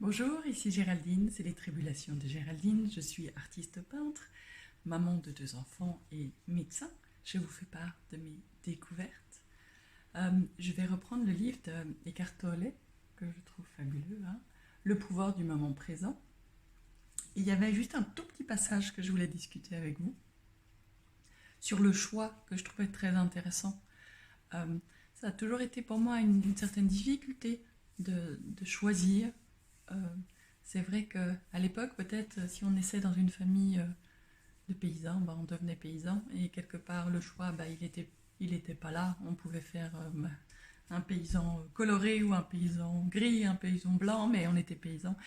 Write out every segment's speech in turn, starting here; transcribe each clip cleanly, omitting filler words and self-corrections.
Bonjour, ici Géraldine, c'est les Tribulations de Géraldine. Je suis artiste peintre, maman de 2 enfants et médecin. Je vous fais part de mes découvertes. Je vais reprendre le livre d'Eckhart Tolle, que je trouve fabuleux, hein, Le pouvoir du moment présent. Il y avait juste un tout petit passage que je voulais discuter avec vous sur le choix que je trouvais très intéressant. Ça a toujours été pour moi une certaine difficulté de choisir. Euh, c'est vrai qu'à l'époque, peut-être, si on naissait dans une famille de paysans, on devenait paysan, et quelque part, le choix, il était pas là. On pouvait faire un paysan coloré ou un paysan gris, un paysan blanc, mais on était paysan.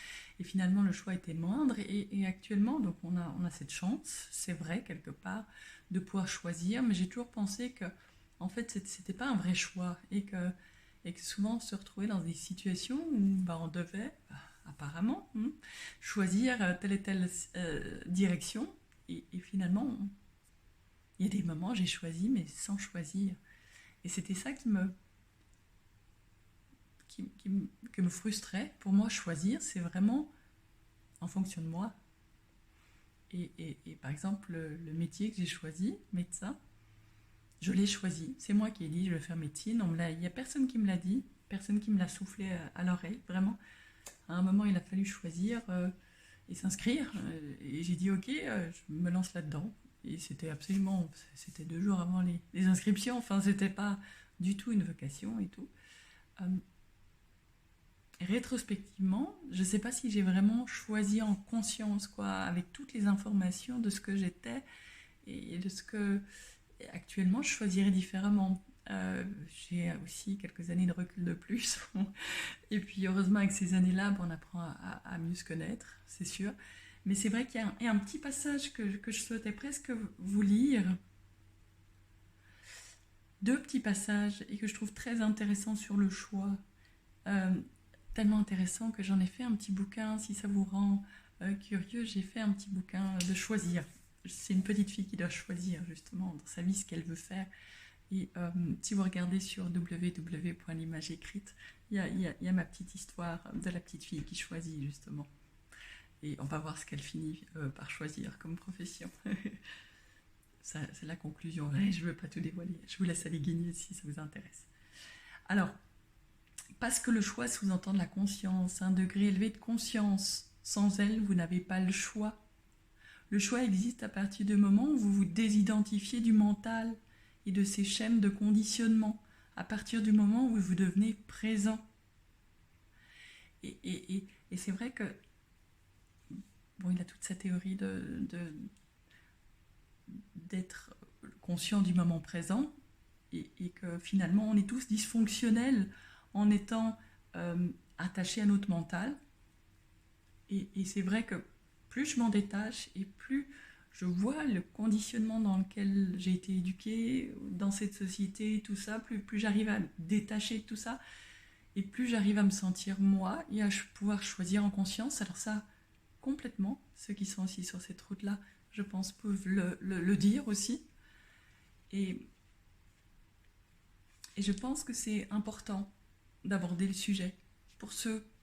Et finalement, le choix était moindre. Et actuellement, donc on a cette chance, c'est vrai, quelque part, de pouvoir choisir, mais j'ai toujours pensé que, en fait, c'était pas un vrai choix, et que souvent on se retrouvait dans des situations où on devait, apparemment, choisir telle et telle direction, et finalement, il y a des moments j'ai choisi, mais sans choisir. Et c'était ça qui me frustrait. Pour moi, choisir, c'est vraiment en fonction de moi. Et par exemple, le métier que j'ai choisi, médecin, je l'ai choisi. C'est moi qui ai dit je vais faire médecine. Il n'y a personne qui me l'a dit, personne qui me l'a soufflé à l'oreille. Vraiment, à un moment, il a fallu choisir et s'inscrire. Et j'ai dit ok, je me lance là-dedans. Et c'était 2 jours avant les inscriptions. Enfin, c'était pas du tout une vocation et tout. Euh, Rétrospectivement, je ne sais pas si j'ai vraiment choisi en conscience, quoi, avec toutes les informations de ce que j'étais et de ce que actuellement je choisirais différemment. J'ai aussi quelques années de recul de plus. Et puis heureusement, avec ces années-là, on apprend à mieux se connaître, c'est sûr. Mais c'est vrai qu'il y a un petit passage que je souhaitais presque vous lire. 2 petits passages et que je trouve très intéressants sur le choix. Euh, Tellement intéressant que j'en ai fait un petit bouquin. Si ça vous rend curieux, j'ai fait un petit bouquin de choisir. C'est une petite fille qui doit choisir justement dans sa vie ce qu'elle veut faire. Et si vous regardez sur www.limageécrite, il y a ma petite histoire de la petite fille qui choisit justement. Et on va voir ce qu'elle finit par choisir comme profession. C'est la conclusion. Je ne veux pas tout dévoiler. Je vous laisse aller guigner si ça vous intéresse. Alors, parce que le choix sous-entend de la conscience, un degré élevé de conscience. Sans elle, vous n'avez pas le choix. Le choix existe à partir du moment où vous vous désidentifiez du mental et de ses schèmes de conditionnement, à partir du moment où vous devenez présent. Et c'est vrai que, il a toute sa théorie d'être conscient du moment présent, et que finalement on est tous dysfonctionnels en étant attachés à notre mental. Et c'est vrai que plus je m'en détache et plus je vois le conditionnement dans lequel j'ai été éduquée, dans cette société, tout ça, plus j'arrive à me détacher de tout ça, et plus j'arrive à me sentir moi et à pouvoir choisir en conscience. Alors ça, complètement, ceux qui sont aussi sur cette route-là, je pense, peuvent le dire aussi. Et je pense que c'est important d'aborder le sujet. Pour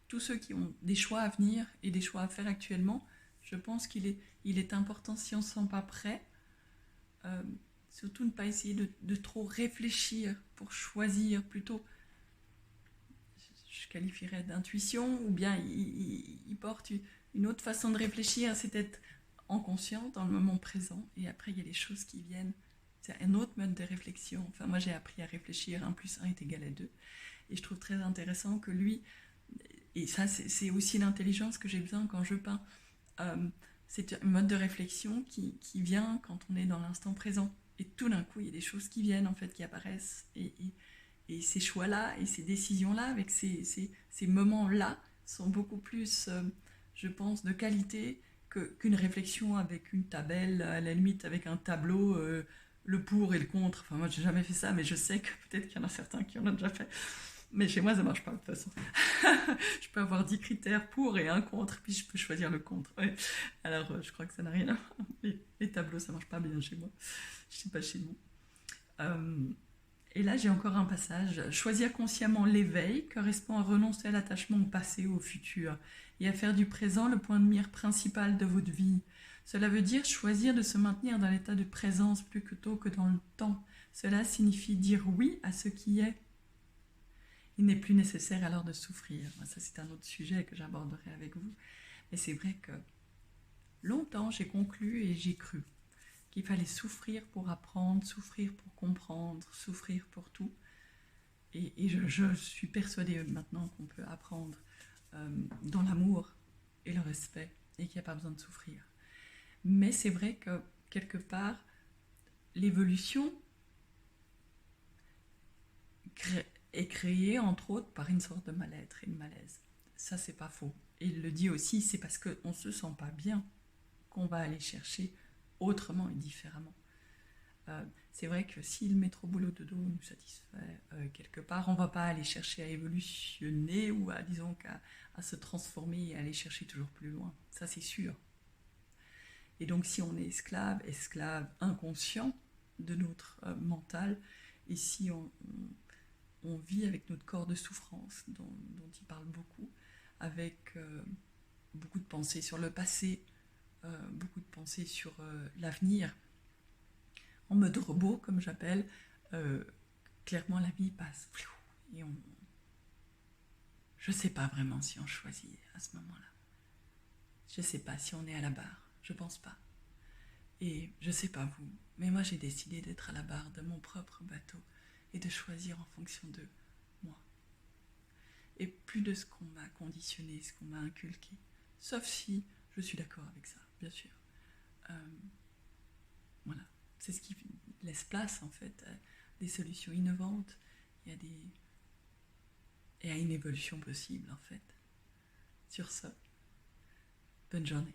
tous ceux qui ont des choix à venir et des choix à faire actuellement, je pense qu'il est important, si on ne se sent pas prêt, surtout ne pas essayer de trop réfléchir pour choisir, plutôt, je qualifierais d'intuition, ou bien il porte une autre façon de réfléchir, c'est être en conscience dans le moment présent, et après il y a des choses qui viennent. C'est un autre mode de réflexion. Enfin, moi j'ai appris à réfléchir, 1 + 1 est égal à 2, et je trouve très intéressant que lui, et ça c'est aussi l'intelligence que j'ai besoin quand je peins, c'est un mode de réflexion qui vient quand on est dans l'instant présent, et tout d'un coup il y a des choses qui viennent en fait, qui apparaissent, et ces choix-là et ces décisions-là avec ces moments-là sont beaucoup plus, je pense, de qualité qu'une réflexion avec une tabelle, à la limite avec un tableau, le pour et le contre. Enfin, moi j'ai jamais fait ça, mais je sais que peut-être qu'il y en a certains qui en ont déjà fait. Mais chez moi ça marche pas de toute façon. Je peux avoir 10 critères pour et un contre, puis je peux choisir le contre. Ouais. Alors je crois que ça n'a rien à voir. Les tableaux ça marche pas bien chez moi. Je sais pas chez vous. Et là, j'ai encore un passage. Choisir consciemment l'éveil correspond à renoncer à l'attachement au passé ou au futur et à faire du présent le point de mire principal de votre vie. Cela veut dire choisir de se maintenir dans l'état de présence plutôt que dans le temps. Cela signifie dire oui à ce qui est. Il n'est plus nécessaire alors de souffrir. Ça, c'est un autre sujet que j'aborderai avec vous. Mais c'est vrai que longtemps, j'ai conclu et j'ai cru qu'il fallait souffrir pour apprendre, souffrir pour comprendre, souffrir pour tout. Et je suis persuadée maintenant qu'on peut apprendre dans l'amour et le respect et qu'il n'y a pas besoin de souffrir. Mais c'est vrai que quelque part, l'évolution est créée entre autres par une sorte de mal-être et de malaise. Ça, c'est pas faux. Et il le dit aussi, c'est parce qu'on ne se sent pas bien qu'on va aller chercher autrement et différemment. C'est vrai que si le métro boulot dodo nous satisfait quelque part, on ne va pas aller chercher à évolutionner ou à, disons, à se transformer et à aller chercher toujours plus loin. Ça, c'est sûr. Et donc, si on est esclave inconscient de notre mental, et si on vit avec notre corps de souffrance, dont il parle beaucoup, avec beaucoup de pensées sur le passé, beaucoup de pensées sur l'avenir, en mode robot, comme j'appelle, clairement la vie passe. Et je ne sais pas vraiment si on choisit à ce moment-là. Je ne sais pas si on est à la barre. Je ne pense pas. Et je ne sais pas vous, mais moi j'ai décidé d'être à la barre de mon propre bateau et de choisir en fonction de moi. Et plus de ce qu'on m'a conditionné, ce qu'on m'a inculqué. Sauf si je suis d'accord avec ça, bien sûr. Voilà. C'est ce qui laisse place, en fait, à des solutions innovantes et à une évolution possible, en fait. Sur ce, bonne journée.